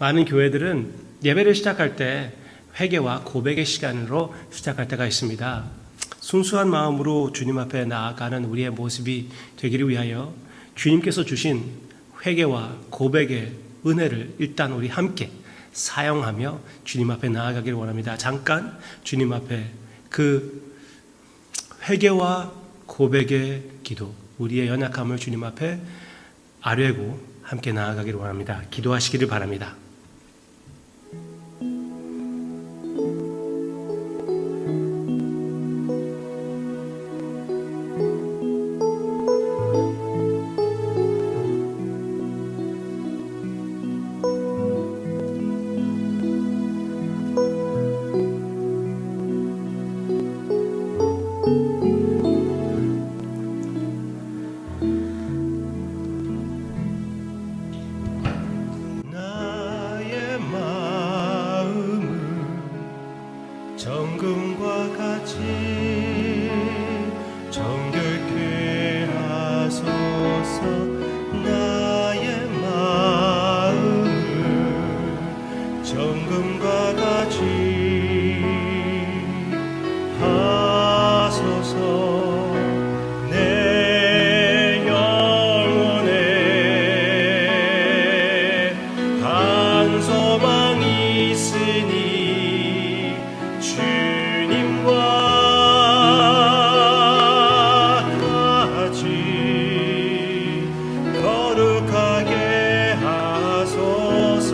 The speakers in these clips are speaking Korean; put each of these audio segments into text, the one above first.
많은 교회들은 예배를 시작할 때 회개와 고백의 시간으로 시작할 때가 있습니다. 순수한 마음으로 주님 앞에 나아가는 우리의 모습이 되기를 위하여 주님께서 주신 회개와 고백의 은혜를 일단 우리 함께 사용하며 주님 앞에 나아가기를 원합니다. 잠깐 주님 앞에 그 회개와 고백의 기도, 우리의 연약함을 주님 앞에 아뢰고 함께 나아가기를 원합니다. 기도하시기를 바랍니다. 정금과 같이 정결케 하소서. 나의 마음을 정금과 같이 하소서. 내 영혼에 한 소망이 있으니 주님과 같이 거룩하게 하소서.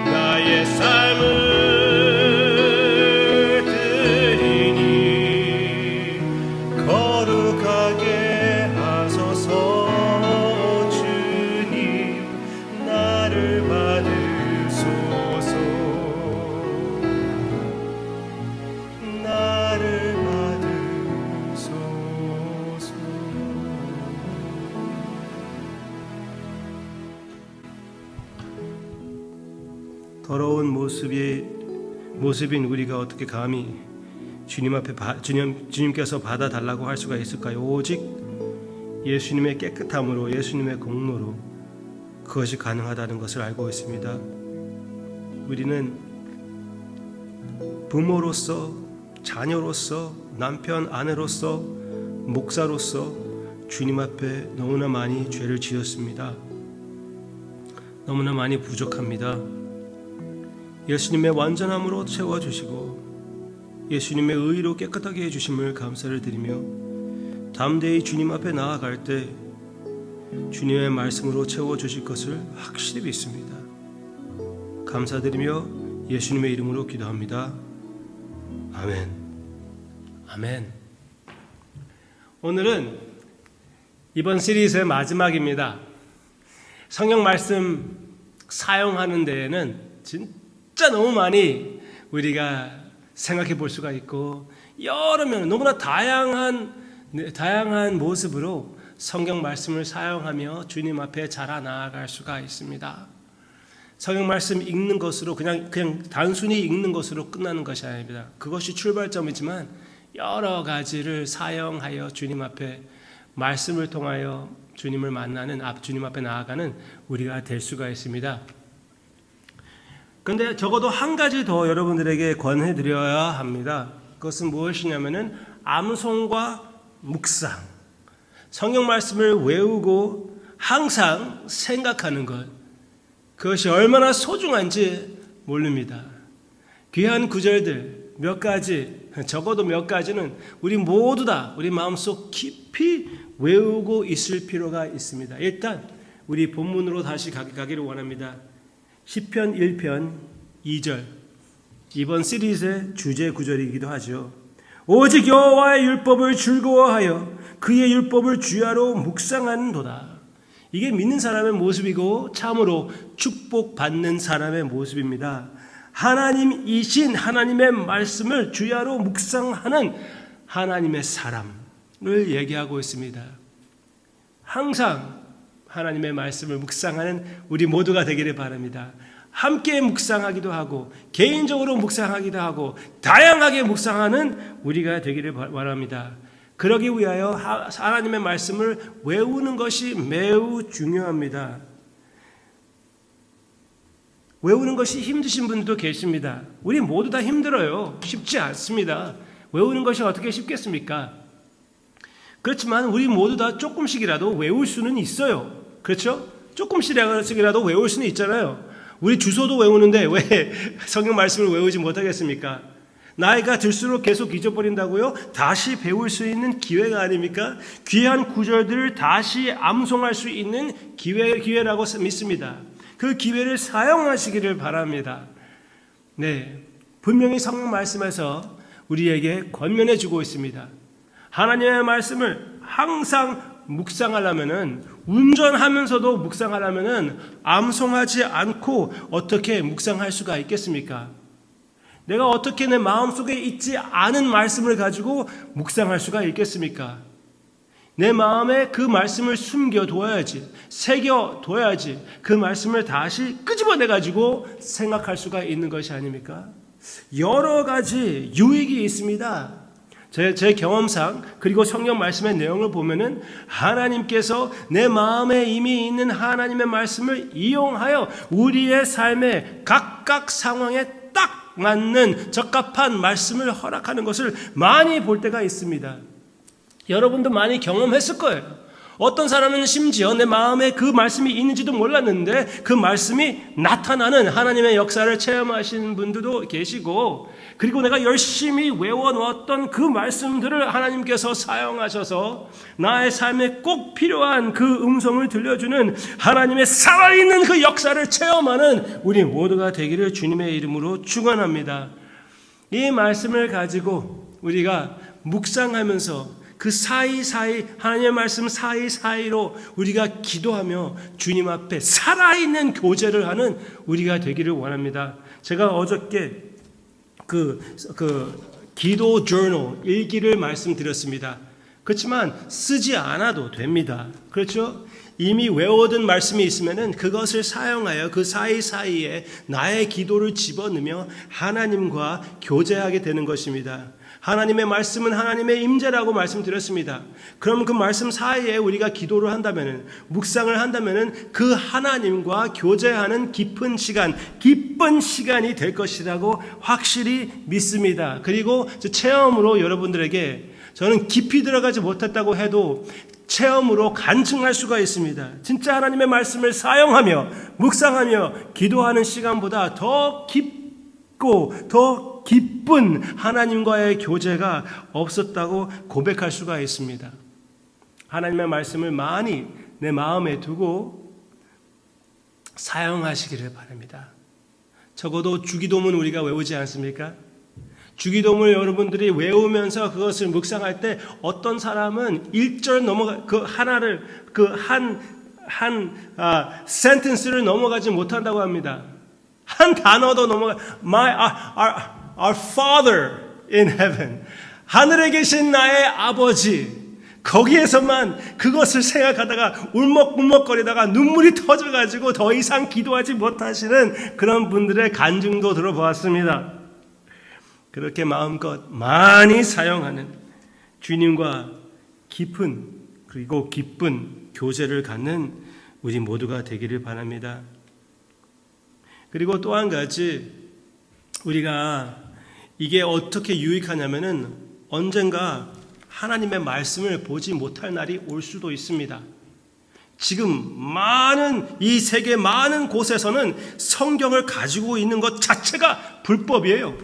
나의 삶을 드리니 거룩하게 하소서. 주님 나를 받으소서. 나를 받으소서. 더러운 모습인 우리가 어떻게 감히 주님 앞에 주님께서 받아달라고 할 수가 있을까요? 오직 예수님의 깨끗함으로, 예수님의 공로로 그것이 가능하다는 것을 알고 있습니다. 우리는 부모로서, 자녀로서, 남편, 아내로서, 목사로서 주님 앞에 너무나 많이 죄를 지었습니다. 너무나 많이 부족합니다. 예수님의 완전함으로 채워주시고 예수님의 의로 깨끗하게 해주심을 감사를 드리며 담대히 주님 앞에 나아갈 때 주님의 말씀으로 채워주실 것을 확실히 믿습니다. 감사드리며 예수님의 이름으로 기도합니다. 아멘. 아멘. 오늘은 이번 시리즈의 마지막입니다. 성경 말씀 사용하는 데에는 진짜 너무 많이 우리가 생각해 볼 수가 있고 여러 명 너무나 다양한 모습으로 성경 말씀을 사용하며 주님 앞에 자라나갈 수가 있습니다. 성경 말씀 읽는 것으로 그냥 단순히 읽는 것으로 끝나는 것이 아닙니다. 그것이 출발점이지만 여러 가지를 사용하여 주님 앞에 말씀을 통하여 주님을 만나는 주님 앞에 나아가는 우리가 될 수가 있습니다. 그런데 적어도 한 가지 더 여러분들에게 권해드려야 합니다. 그것은 무엇이냐면은 암송과 묵상, 성경 말씀을 외우고 항상 생각하는 것, 그것이 얼마나 소중한지 모릅니다. 귀한 구절들 몇 가지, 적어도 몇 가지는 우리 모두 다 우리 마음속 깊이 외우고 있을 필요가 있습니다. 일단 우리 본문으로 다시 가기를 원합니다. 시편 1편 2절, 이번 시리즈의 주제 구절이기도 하죠. 오직 여호와의 율법을 즐거워하여 그의 율법을 주야로 묵상하는도다. 이게 믿는 사람의 모습이고 참으로 축복받는 사람의 모습입니다. 하나님이신 하나님의 말씀을 주야로 묵상하는 하나님의 사람을 얘기하고 있습니다. 항상 하나님의 말씀을 묵상하는 우리 모두가 되기를 바랍니다. 함께 묵상하기도 하고 개인적으로 묵상하기도 하고 다양하게 묵상하는 우리가 되기를 바랍니다. 그러기 위하여 하나님의 말씀을 외우는 것이 매우 중요합니다. 외우는 것이 힘드신 분들도 계십니다. 우리 모두 다 힘들어요. 쉽지 않습니다. 외우는 것이 어떻게 쉽겠습니까? 그렇지만 우리 모두 다 조금씩이라도 외울 수는 있어요. 그렇죠? 조금씩이라도 외울 수는 있잖아요. 우리 주소도 외우는데 왜 성경 말씀을 외우지 못하겠습니까? 나이가 들수록 계속 잊어버린다고요? 다시 배울 수 있는 기회가 아닙니까? 귀한 구절들을 다시 암송할 수 있는 기회라고 믿습니다. 그 기회를 사용하시기를 바랍니다. 네, 분명히 성경 말씀에서 우리에게 권면해 주고 있습니다. 하나님의 말씀을 항상 묵상하려면은, 운전하면서도 묵상하려면은 암송하지 않고 어떻게 묵상할 수가 있겠습니까? 내가 어떻게 내 마음속에 있지 않은 말씀을 가지고 묵상할 수가 있겠습니까? 내 마음에 그 말씀을 숨겨둬야지, 새겨둬야지 그 말씀을 다시 끄집어내가지고 생각할 수가 있는 것이 아닙니까? 여러 가지 유익이 있습니다. 제 경험상, 그리고 성경 말씀의 내용을 보면은 하나님께서 내 마음에 이미 있는 하나님의 말씀을 이용하여 우리의 삶의 각각 상황에 딱 맞는 적합한 말씀을 허락하는 것을 많이 볼 때가 있습니다. 여러분도 많이 경험했을 거예요. 어떤 사람은 심지어 내 마음에 그 말씀이 있는지도 몰랐는데 그 말씀이 나타나는 하나님의 역사를 체험하시는 분들도 계시고, 그리고 내가 열심히 외워놓았던 그 말씀들을 하나님께서 사용하셔서 나의 삶에 꼭 필요한 그 음성을 들려주는 하나님의 살아있는 그 역사를 체험하는 우리 모두가 되기를 주님의 이름으로 축원합니다. 이 말씀을 가지고 우리가 묵상하면서 그 사이사이, 하나님의 말씀 사이사이로 우리가 기도하며 주님 앞에 살아있는 교제를 하는 우리가 되기를 원합니다. 제가 어저께 기도 저널, 일기를 말씀드렸습니다. 그렇지만 쓰지 않아도 됩니다. 그렇죠? 이미 외워둔 말씀이 있으면은 그것을 사용하여 그 사이사이에 나의 기도를 집어넣으며 하나님과 교제하게 되는 것입니다. 하나님의 말씀은 하나님의 임재라고 말씀드렸습니다. 그럼 그 말씀 사이에 우리가 기도를 한다면은, 묵상을 한다면은 그 하나님과 교제하는 기쁜 시간이 될 것이라고 확실히 믿습니다. 그리고 체험으로 여러분들에게 저는 깊이 들어가지 못했다고 해도 체험으로 간증할 수가 있습니다. 진짜 하나님의 말씀을 사용하며 묵상하며 기도하는 시간보다 더 깊고 더 기쁜 하나님과의 교제가 없었다고 고백할 수가 있습니다. 하나님의 말씀을 많이 내 마음에 두고 사용하시기를 바랍니다. 적어도 주기도문 우리가 외우지 않습니까? 주기도문을 여러분들이 외우면서 그것을 묵상할 때 어떤 사람은 1절 센텐스를 넘어가지 못한다고 합니다. 한 단어도 Our Father in heaven, 하늘에 계신 나의 아버지, 거기에서만 그것을 생각하다가 울먹울먹거리다가 눈물이 터져가지고 더 이상 기도하지 못하시는 그런 분들의 간증도 들어보았습니다. 그렇게 마음껏 많이 사용하는 주님과 깊은 그리고 기쁜 교제를 갖는 우리 모두가 되기를 바랍니다. 그리고 또 한 가지, 우리가 이게 어떻게 유익하냐면은 언젠가 하나님의 말씀을 보지 못할 날이 올 수도 있습니다. 지금 이 세계 많은 곳에서는 성경을 가지고 있는 것 자체가 불법이에요.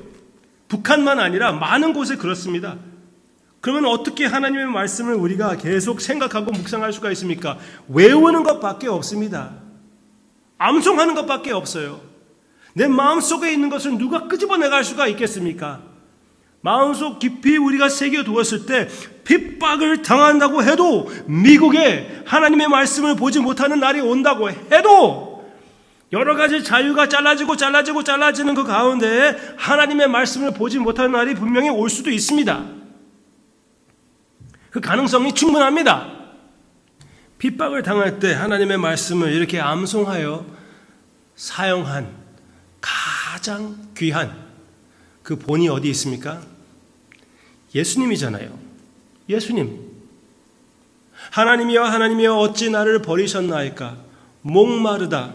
북한만 아니라 많은 곳에 그렇습니다. 그러면 어떻게 하나님의 말씀을 우리가 계속 생각하고 묵상할 수가 있습니까? 외우는 것밖에 없습니다. 암송하는 것밖에 없어요. 내 마음속에 있는 것을 누가 끄집어내갈 수가 있겠습니까? 마음속 깊이 우리가 새겨두었을 때 핍박을 당한다고 해도, 미국에 하나님의 말씀을 보지 못하는 날이 온다고 해도, 여러 가지 자유가 잘라지는 그 가운데 하나님의 말씀을 보지 못하는 날이 분명히 올 수도 있습니다. 그 가능성이 충분합니다. 핍박을 당할 때 하나님의 말씀을 이렇게 암송하여 사용한 가장 귀한 그 본이 어디 있습니까? 예수님이잖아요. 예수님. 하나님이여 하나님이여 어찌 나를 버리셨나이까? 목마르다.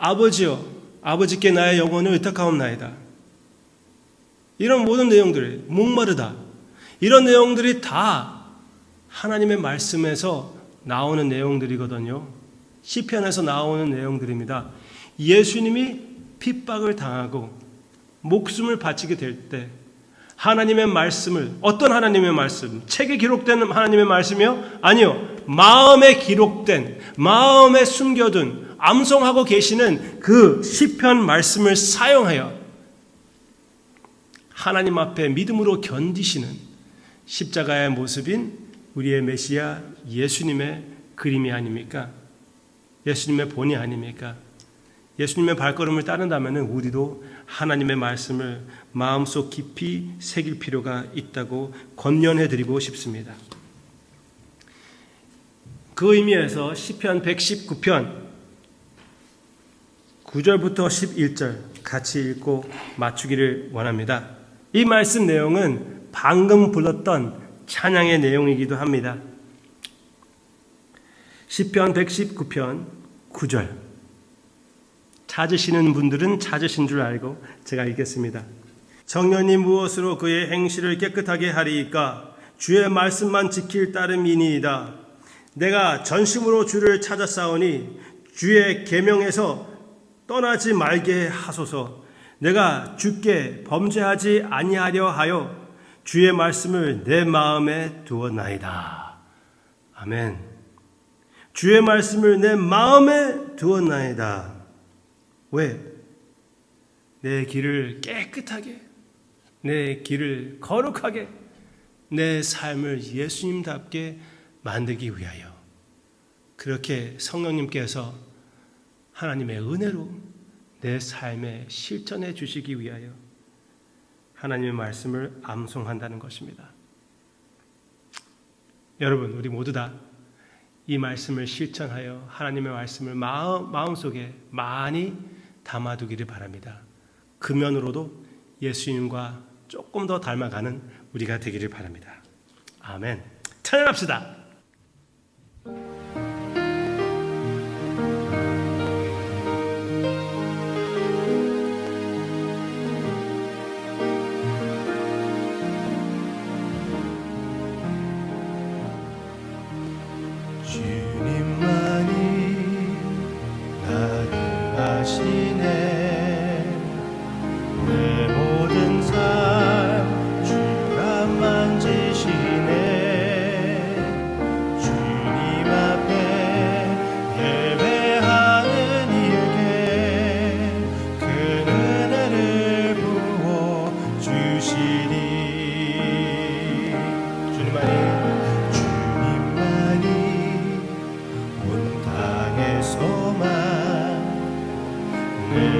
아버지여, 아버지께 나의 영혼을 의탁하옵나이다. 이런 모든 내용들, 목마르다, 이런 내용들이 다 하나님의 말씀에서 나오는 내용들이거든요. 시편에서 나오는 내용들입니다. 예수님이 핍박을 당하고 목숨을 바치게 될 때 하나님의 말씀을, 어떤 하나님의 말씀? 책에 기록된 하나님의 말씀이요? 아니요. 마음에 기록된, 마음에 숨겨둔, 암송하고 계시는 그 시편 말씀을 사용하여 하나님 앞에 믿음으로 견디시는 십자가의 모습인 우리의 메시아 예수님의 그림이 아닙니까? 예수님의 본이 아닙니까? 예수님의 발걸음을 따른다면 우리도 하나님의 말씀을 마음속 깊이 새길 필요가 있다고 권면해드리고 싶습니다. 그 의미에서 시편 119편 9절부터 11절 같이 읽고 맞추기를 원합니다. 이 말씀 내용은 방금 불렀던 찬양의 내용이기도 합니다. 시편 119편 9절 찾으시는 분들은 찾으신 줄 알고 제가 읽겠습니다. 정년이 무엇으로 그의 행실을 깨끗하게 하리이까? 주의 말씀만 지킬 따름이니이다. 내가 전심으로 주를 찾았사오니 주의 계명에서 떠나지 말게 하소서. 내가 주께 범죄하지 아니하려 하여 주의 말씀을 내 마음에 두었나이다. 아멘. 주의 말씀을 내 마음에 두었나이다. 왜? 내 길을 깨끗하게, 내 길을 거룩하게, 내 삶을 예수님답게 만들기 위하여. 그렇게 성령님께서 하나님의 은혜로 내 삶에 실천해 주시기 위하여 하나님의 말씀을 암송한다는 것입니다. 여러분, 우리 모두 다 이 말씀을 실천하여 하나님의 말씀을 마음속에 많이 담아두기를 바랍니다. 그 면으로도 예수님과 조금 더 닮아가는 우리가 되기를 바랍니다. 아멘. 찬양합시다.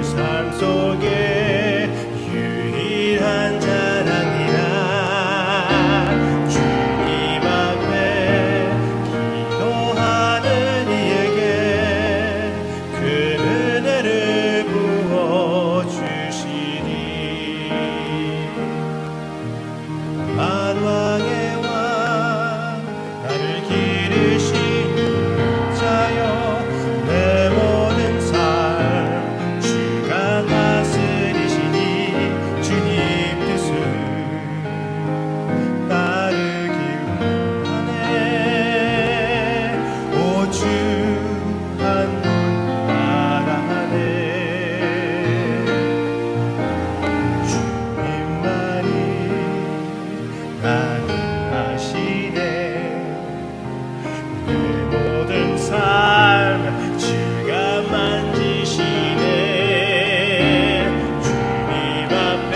삶 속에 유일한 자랑이라 주님 앞에 기도하는 이에게 그 은혜를 부어 주시니 만왕의 왕 나를 기르신 자여 내 모든 삶 주가 다스리시니 주님 뜻을 따르길 원하네 오 주 한 분 바라네 주님만이 가능하시네 내 모든 삶 주가 만지시네 주님 앞에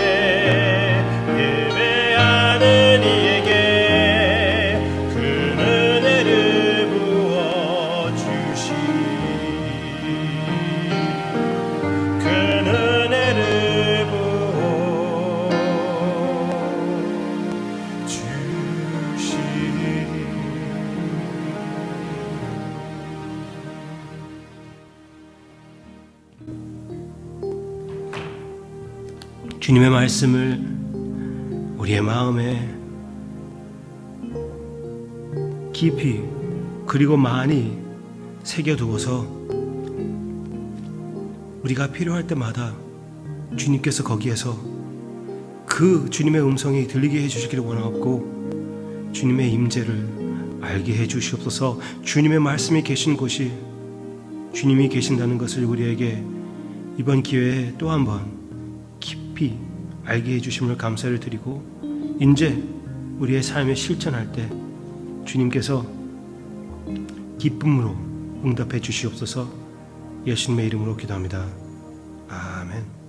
예배하는 이에게 그 은혜를 부어 그 은혜를 부어 주님의 말씀을 우리의 마음에 깊이 그리고 많이 새겨두어서 우리가 필요할 때마다 주님께서 거기에서 그 주님의 음성이 들리게 해주시기를 원하옵고 주님의 임재를 알게 해주시옵소서. 주님의 말씀이 계신 곳이 주님이 계신다는 것을 우리에게 이번 기회에 또 한번 깊이 알게 해주심을 감사를 드리고 이제 우리의 삶에 실천할 때 주님께서 기쁨으로 응답해 주시옵소서. 예수님의 이름으로 기도합니다. 아멘.